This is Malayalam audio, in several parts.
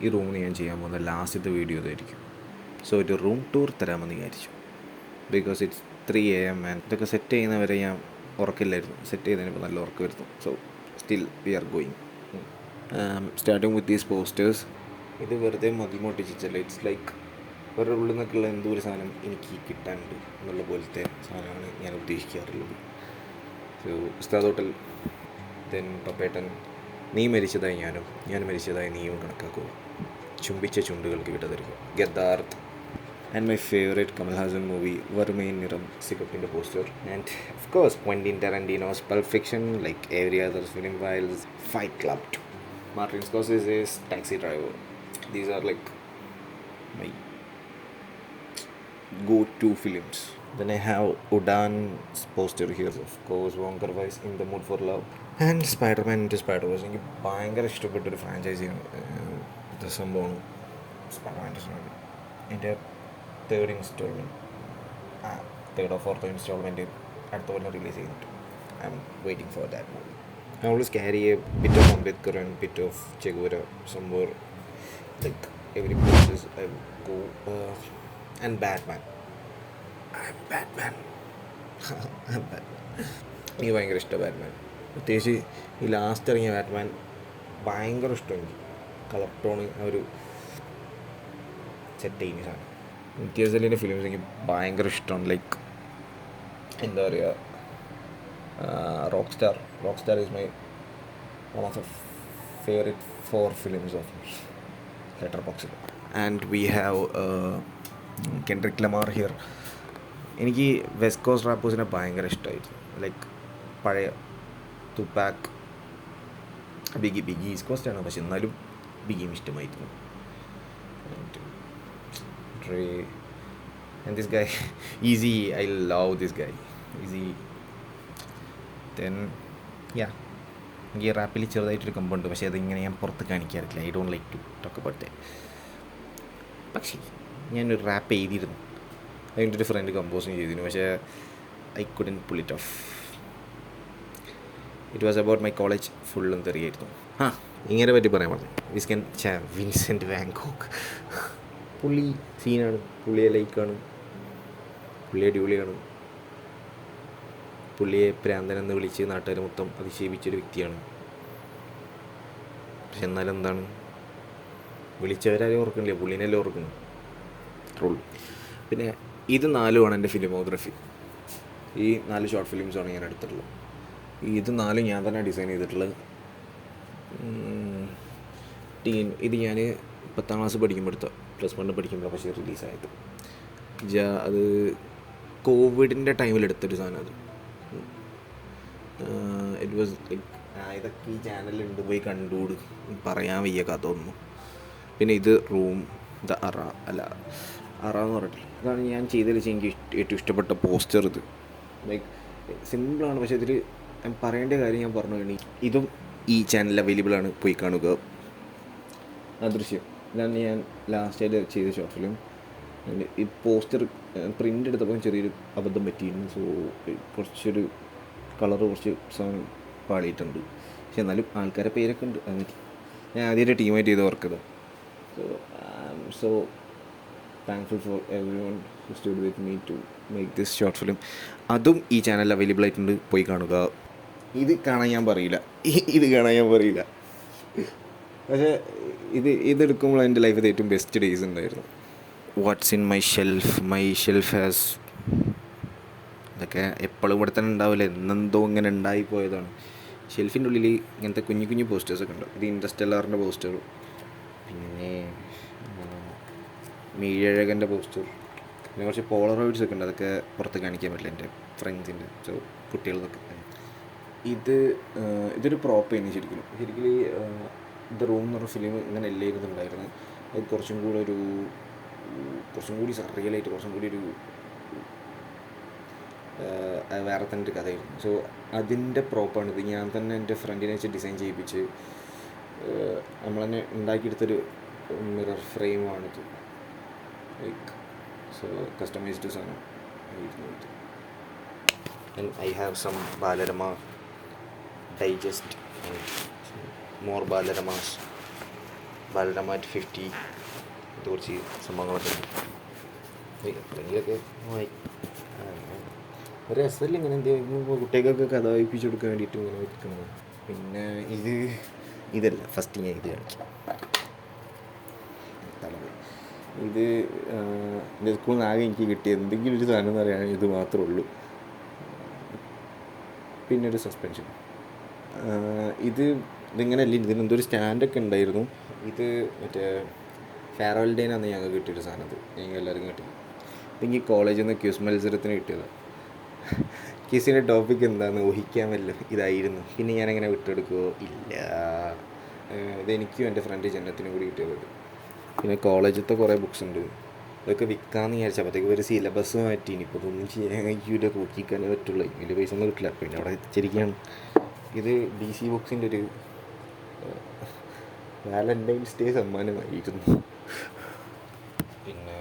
ഈ റൂമിൽ ഞാൻ ചെയ്യാൻ പോകുന്ന ലാസ്റ്റത്തെ വീഡിയോ ഇതായിരിക്കും. സോ ഒരു റൂം ടൂർ തരാമെന്ന് വിചാരിച്ചു. ബിക്കോസ് ഇറ്റ്സ് 3 AM ആൻഡ് ഇതൊക്കെ സെറ്റ് ചെയ്യുന്നവരെ ഞാൻ ഉറക്കില്ലായിരുന്നു. സെറ്റ് ചെയ്തതിനിപ്പോൾ നല്ല ഉറക്കം വരുന്നു. So still we are going. Starting with these posters. ഇത് വെറുതെ മതിമോട്ടിച്ചല്ല. ഇറ്റ്സ് ലൈക്ക് അവരുടെ ഉള്ളിൽ നിന്നൊക്കെയുള്ള എന്തോ ഒരു സാധനം എനിക്ക് കിട്ടാനുണ്ട് എന്നുള്ള പോലത്തെ സാധനമാണ് ഞാൻ ഉദ്ദേശിക്കാറുള്ളത്. സോ ഉസ്താദ് ഹോട്ടൽ, ദെൻ പപ്പേട്ടൻ, നീ മരിച്ചതായി ഞാനും, ഞാൻ മരിച്ചതായി നീയും കണക്കാക്കുക, ചുംബിച്ച ചുണ്ടുകൾക്ക് വിട തരിക, ഗദ്ദാർത്ത്, and my favorite Kamal Hassan movie, Varmain Niram, Sikapin's poster, and of course Quentin Tarantino's Pulp Fiction, like every other film, while Fight Club 2, Martin Scorsese's Taxi Driver. These are like my go-to films. Then I have Udan's poster here, of course, Wonka Wise, In the Mood for Love, and Spider-Man Into Spider-Verse. എനിക്ക് ഭയങ്കര ഇഷ്ടപ്പെട്ടൊരു ഫ്രാഞ്ചൈസിയാണ് ഇത് സംഭവമാണ് സ്പൈഡർമാൻ. എൻ്റെ തേർഡ് ഓർ ഫോർത്ത് ഇൻസ്റ്റാൾമെൻറ്റ് അടുത്ത കൊല്ലം റിലീസ് ചെയ്യുന്നുണ്ട്. I M waiting for that movie. I always carry A bit of Ambedkar and bit of Che Guevara somewhere, like every places I go. And Batman. എനിക്ക് ഭയങ്കര ഇഷ്ടമാണ് ബാറ്റ്മാൻ. പ്രത്യേകിച്ച് ഈ ലാസ്റ്റ് ഇറങ്ങിയ ബാറ്റ്മാൻ ഭയങ്കര ഇഷ്ടം എനിക്ക്. കളർ ടോണ് ആ ഒരു സെറ്റ് ചെയ്യുന്ന സാധനം. ഇംതിയാസ് ഫിലിംസ് എനിക്ക് ഭയങ്കര ഇഷ്ടമാണ്. ലൈക്ക് എന്താ പറയുക, rock star is my one of the favourite 4 films of letter ബോക്സിൽ. And we have Kendrick Lamar here. എനിക്ക് വെസ്റ്റ് കോസ്റ്റ് റാപ്പേഴ്സിനെ ഭയങ്കര ഇഷ്ടമായിരുന്നു. ലൈക്ക് പഴയ തുപാക്ക്, ബിഗി ഈസ്റ്റ് കോസ്റ്റാണ്, പക്ഷെ എന്നാലും ബിഗിയും ഇഷ്ടമായിരുന്നു. And this guy Easy, I love this guy Easy. Then yeah, എനിക്ക് റാപ്പിൽ ചെറുതായിട്ടൊരു കമ്പുണ്ട്, പക്ഷേ അതിങ്ങനെ ഞാൻ പുറത്ത് കാണിക്കാറില്ല. I don't like to talk about that. പക്ഷേ ഞാനൊരു റാപ്പ് എഴുതിയിരുന്നു, അതിൻ്റെ ഒരു ഫ്രണ്ട് കമ്പോസിങ് ചെയ്തിരുന്നു, പക്ഷേ I couldn't pull it off. It was about my college. ഫുള്ളും തെറിയായിരുന്നു. ഇങ്ങനെ പറ്റി പറയാൻ പറഞ്ഞു. Vincent van Gogh. പുള്ളി സീനാണ്, പുള്ളിയെ ലൈക്കാണ്, പുള്ളിയെ അടിപൊളിയാണ്. പുള്ളിയെ പ്രാന്തനെന്ന് വിളിച്ച് നാട്ടുകാർ മൊത്തം അതിശയിപ്പിച്ചൊരു വ്യക്തിയാണ്. പക്ഷെ എന്നാലും എന്താണ്, വിളിച്ചവരാരും ഓർക്കുന്നില്ല, പുള്ളീനെല്ലാം ഓർക്കുന്നു. ട്രോൾ. പിന്നെ ഇത് 4 എൻ്റെ ഫിലിമോഗ്രഫി. ഈ 4 ഷോർട്ട് ഫിലിംസാണ് ഞാൻ എടുത്തിട്ടുള്ളത്. ഇത് 4 ഞാൻ തന്നെ ഡിസൈൻ ചെയ്തിട്ടുള്ളത്. ഇത് ഞാൻ 10ാം ക്ലാസ് പഠിക്കുമ്പോൾ എടുത്ത, +1 പഠിക്കുമ്പോൾ പക്ഷേ റിലീസായത്. അത് കോവിഡിൻ്റെ ടൈമിലെടുത്തൊരു സാധനം. അത് ഇറ്റ് വാസ് ലൈക്ക് ഇതൊക്കെ ഈ ചാനലുണ്ട്, പോയി കണ്ടുകൂട്, പറയാൻ വയ്യ കഥയൊന്നും. പിന്നെ ഇത് റൂം അറ എന്ന് പറഞ്ഞിട്ട് ഇതാണ് ഞാൻ ചെയ്തതിൽ വെച്ചാൽ എനിക്ക് ഏറ്റവും ഇഷ്ടപ്പെട്ട പോസ്റ്റർ. ഇത് ലൈക്ക് സിമ്പിളാണ്, പക്ഷേ ഇതിൽ പറയേണ്ട കാര്യം ഞാൻ പറഞ്ഞു കഴിഞ്ഞാൽ ഇതും ഈ ചാനലിൽ അവൈലബിളാണ്, പോയി കാണുക. ദൃശ്യം ഇതാണ് ഞാൻ ലാസ്റ്റായിട്ട് ചെയ്ത ഷോർട്ട് ഫിലിം. ഈ പോസ്റ്റർ പ്രിൻ്റ് എടുത്തപ്പോൾ ചെറിയൊരു അബദ്ധം പറ്റിയിരുന്നു. സോ കുറച്ചൊരു കുറച്ച് സാധനം പാളിയിട്ടുണ്ട്, പക്ഷെ എന്നാലും ആൾക്കാരെ പേരൊക്കെ ഉണ്ട്. അതിന് ഞാൻ ആദ്യമായിട്ട് ടീമായിട്ട് ചെയ്ത വർക്ക് ഇതാണ്. So thankful for everyone who stood with me to make this short film. അതും ഈ ചാനലിൽ അവൈലബിൾ ആയിട്ടുണ്ട്, പോയി കാണുക. ഇത് കാണാൻ ഞാൻ പറയില്ല. പക്ഷേ ഇതെടുക്കുമ്പോൾ എൻ്റെ ലൈഫിൽ ഏറ്റവും ബെസ്റ്റ് ഡേയ്സ് ഉണ്ടായിരുന്നു. What's in my shelf has, ഇതൊക്കെ എപ്പോഴും ഇവിടെ തന്നെ ഉണ്ടാവില്ല, എന്നെന്തോ ഇങ്ങനെ ഉണ്ടായിപ്പോയതാണ്. ഷെൽഫിൻ്റെ ഉള്ളിൽ ഇങ്ങനത്തെ കുഞ്ഞു പോസ്റ്റേഴ്സൊക്കെ ഉണ്ട്. ഇത് ഇൻറ്റർസ്റ്റെല്ലാറിൻ്റെ പോസ്റ്റർ, പിന്നെ മീഴഴകൻ്റെ പോസ്റ്റർ, പിന്നെ കുറച്ച് പോളറോയിഡ്സ് ഒക്കെ ഉണ്ട്. അതൊക്കെ പുറത്ത് കാണിക്കാൻ പറ്റില്ല എൻ്റെ ഫ്രണ്ട്സിൻ്റെ, സോ കുട്ടികളതൊക്കെ. ഇതൊരു പ്രോപ്പാണ് ശരിക്കും. ദ റൂം എന്ന് പറഞ്ഞ ഫിലിം ഇങ്ങനെ എല്ലായിരുന്നു ഉണ്ടായിരുന്നത്. അത് കുറച്ചും കൂടി സർറിയലായിട്ട്, കുറച്ചും കൂടി ഒരു വേറെ തന്നെ ഒരു കഥയായിരുന്നു. സോ അതിൻ്റെ പ്രോപ്പാണിത്. ഞാൻ തന്നെ എൻ്റെ ഫ്രണ്ടിനെ വെച്ച് ഡിസൈൻ ചെയ്യിപ്പിച്ച് നമ്മൾ തന്നെ ഉണ്ടാക്കിയെടുത്തൊരു മിറർ ഫ്രെയിമാണിത്. ലൈക്ക് സോ കസ്റ്റമൈസ്ഡ് സാധനം ആയിരുന്നു ഇത്. And I have some Balarama digest and more Balaramas. ബാലരമാറ്റ് 50 ഇത് കുറച്ച് സംഭവങ്ങളൊക്കെ എപ്പോഴെങ്കിലൊക്കെ ഒരു രസമില്ല ഇങ്ങനെ എന്തെങ്കിലും കുട്ടികൾക്കൊക്കെ കഥ വായിപ്പിച്ച് കൊടുക്കാൻ വേണ്ടിയിട്ട് ഇങ്ങനെ വെക്കുന്നത്. പിന്നെ ഇതല്ല ഫസ്റ്റ് ഞാൻ ഇത് കാണിക്കാം. ഇത് എൻ്റെ സ്കൂളിൽ നിന്ന് ആകെ എനിക്ക് കിട്ടിയ എന്തെങ്കിലും ഒരു സാധനം എന്ന് പറയാൻ ഇത് മാത്രമേ ഉള്ളൂ. പിന്നെ ഒരു സസ്പെൻഷൻ. ഇതിങ്ങനെയല്ല, ഇതിനെന്തൊരു സ്റ്റാൻഡൊക്കെ ഉണ്ടായിരുന്നു. ഇത് മറ്റേ ഫെയർവെൽ ഡേനാന്ന് ഞങ്ങൾക്ക് കിട്ടിയൊരു സാധനം. അത് ഞങ്ങൾ എല്ലാവർക്കും കിട്ടി. എനിക്ക് കോളേജിൽ നിന്ന് ക്യൂസ് മത്സരത്തിന് കിട്ടിയതാണ്. ക്യൂസിൻ്റെ ടോപ്പിക് എന്താണെന്ന് ഊഹിക്കാമല്ലോ, ഇതായിരുന്നു. പിന്നെ ഞാനങ്ങനെ വിട്ടെടുക്കുമോ? ഇല്ല. ഇതെനിക്കും എൻ്റെ ഫ്രണ്ട് ജന്നത്തിനും കൂടി കിട്ടിയത്. പിന്നെ കോളേജിലത്തെ കുറേ ബുക്സ് ഉണ്ട്, അതൊക്കെ വിൽക്കാമെന്ന് വിചാരിച്ചാൽ അപ്പോഴത്തേക്ക് ഒരു സിലബസ് മാറ്റി. ഇനിയിപ്പോൾ ഇതൊന്നും ചെയ്യാൻ കഴിയൂല, നോക്കിക്കാനേ പറ്റുള്ളൂ. വലിയ പൈസ ഒന്നും കിട്ടില്ല. പിന്നെ അവിടെ എത്തിച്ചിരിക്കുകയാണ്. ഇത് DC ബുക്സിൻ്റെ ഒരു വാലൻറ്റൈൻസ് ഡേ സമ്മാനമായിരുന്നു. പിന്നെ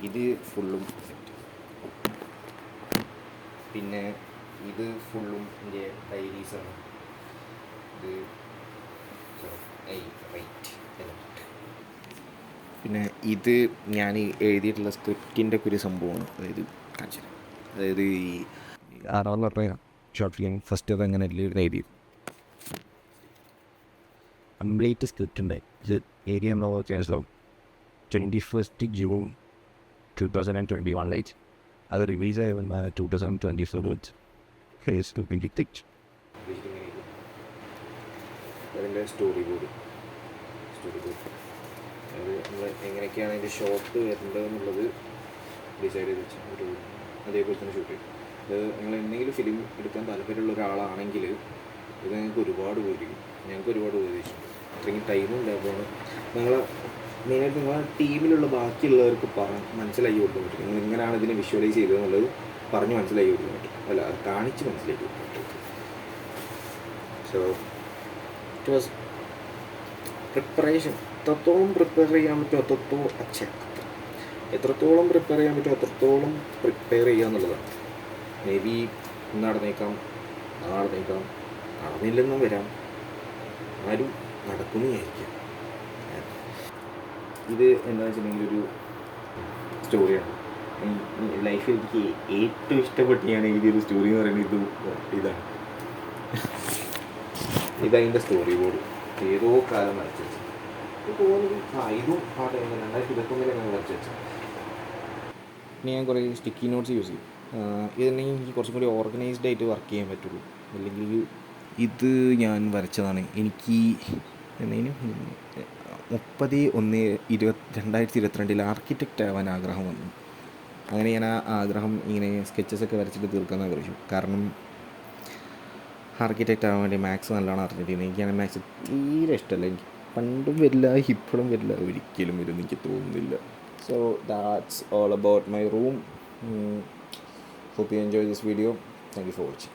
ഇത് ഫുള്ളും പിന്നെ ഇത് ഫുള്ളും എൻ്റെ ഡയറീസാണ്. ഇത് പിന്നെ ഇത് ഞാൻ എഴുതിയിട്ടുള്ള സ്ക്രിപ്റ്റിൻ്റെ ഒക്കെ ഒരു സംഭവമാണ്. അതായത് കാണിച്ചത്, അതായത് ഈ 6 പറഞ്ഞ ഷോർട്ട് ഫിലിം ഫസ്റ്റ് അത് അങ്ങനെ എഴുതി കംപ്ലീറ്റ് സ്ക്രിപ്റ്റ് ഉണ്ടായി. ഇത് ഏരിയ 21 ജൂൺ 2021 ലൈറ്റ്. അത് റിലീസായി 2024 അതിൻ്റെ സ്റ്റോറി ബോർഡ് അത് നമ്മൾ എങ്ങനെയൊക്കെയാണ് അതിൻ്റെ ഷോട്ട് വരേണ്ടതെന്നുള്ളത് ഡിസൈഡ് ചെയ്ത് വെച്ചാൽ ഒരു അതേപോലെ തന്നെ ഷൂട്ട് ചെയ്യും. അത് നിങ്ങൾ എന്തെങ്കിലും ഫിലിം എടുക്കാൻ താല്പര്യമുള്ള ഒരാളാണെങ്കിൽ ഇത് നിങ്ങൾക്ക് ഒരുപാട് ഉപകരിക്കും. ഞങ്ങൾക്ക് ഒരുപാട് ഉപയോഗിച്ചിട്ടുണ്ട്. അത്രയും ടൈമും ലാഭമാണ്. മെയിനായിട്ട് നിങ്ങളെ ടീമിലുള്ള ബാക്കിയുള്ളവർക്ക് മനസ്സിലാക്കി കൊടുക്കാൻ പറ്റും. നിങ്ങൾ എങ്ങനെയാണ് ഇതിനെ വിഷ്വലൈസ് ചെയ്തതെന്നുള്ളത് പറഞ്ഞ് മനസ്സിലാക്കി കൊടുക്കാൻ പറ്റും. അല്ല, കാണിച്ച് മനസ്സിലാക്കി കൊടുക്കാൻ പറ്റും. So it was preparation. എത്രത്തോളം പ്രിപ്പയർ ചെയ്യാൻ പറ്റുമോ എത്രത്തോളം പ്രിപ്പയർ ചെയ്യാൻ പറ്റുമോ അത്രത്തോളം പ്രിപ്പയർ ചെയ്യുക എന്നുള്ളതാണ്. മേ ബി ഇന്ന് നടന്നേക്കാം, നാളെ നടന്നേക്കാം, നടന്നില്ലെന്നും വരാം, ആരും നടക്കുന്നു വിചാരിക്കാം. ഇത് എന്താണെന്ന് വെച്ചിട്ടുണ്ടെങ്കിൽ ഒരു സ്റ്റോറിയാണ്. ലൈഫിൽ എനിക്ക് ഏറ്റവും ഇഷ്ടപ്പെട്ട് ഞാൻ എഴുതിയൊരു സ്റ്റോറി എന്ന് പറയുന്നത് ഇതതിൻ്റെ സ്റ്റോറി ബോർഡ് ഏതോ കാലം വരച്ച് വെച്ചു. തോന്നുന്നു ഇതും ആ ടൈമിൽ 2021 ഞാൻ വരച്ച് വെച്ചു. പിന്നെ ഞാൻ കുറേ സ്റ്റിക്കി നോട്ട്സ് യൂസ് ചെയ്യും. ഇതുണ്ടെങ്കിൽ എനിക്ക് കുറച്ചും കൂടി ഓർഗനൈസ്ഡ് ആയിട്ട് വർക്ക് ചെയ്യാൻ പറ്റുള്ളൂ. അല്ലെങ്കിൽ ഇത് ഞാൻ വരച്ചതാണ്. എനിക്ക് എന്തെങ്കിലും 30/1/2022 ആർക്കിടെക്റ്റ് ആവാൻ ആഗ്രഹം വന്നു. അങ്ങനെ ഞാൻ ആ ആഗ്രഹം ഇങ്ങനെ സ്കെച്ചസൊക്കെ വരച്ചിട്ട് തീർക്കാമെന്ന് ആഗ്രഹിച്ചു. കാരണം ആർക്കിടെക്റ്റ് ആവാൻ വേണ്ടി മാത്സ് നല്ലോണം അറിഞ്ഞിട്ടുണ്ട്. എനിക്കാണ് മാത്സ് തീരെ ഇഷ്ടമല്ല. എനിക്ക് പണ്ടും വരില്ല, ഇപ്പോഴും വരില്ല, ഒരിക്കലും വരും എനിക്ക് തോന്നുന്നില്ല. So that's all about my room. Hope you enjoy this video. Thank you for watching.